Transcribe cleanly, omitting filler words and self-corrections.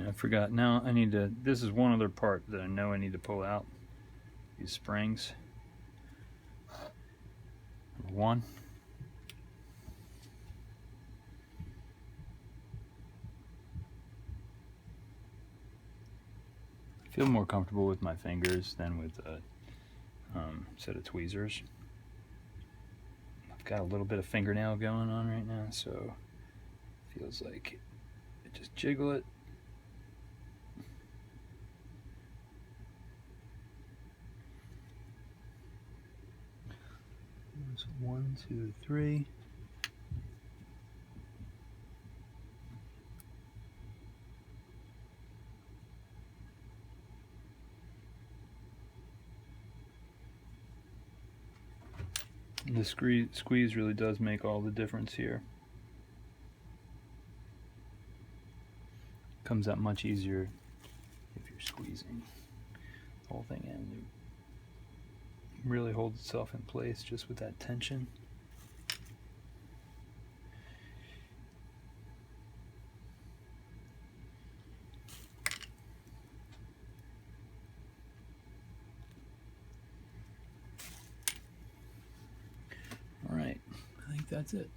I forgot. Now I need to, this is one other part that I know I need to pull out. These springs. Number one. I feel more comfortable with my fingers than with a set of tweezers. I've got a little bit of fingernail going on right now, so it feels like I just jiggle it. So 1, 2, 3. The squeeze really does make all the difference here. Comes out much easier if you're squeezing the whole thing in. It really holds itself in place just with that tension. All right, I think that's it.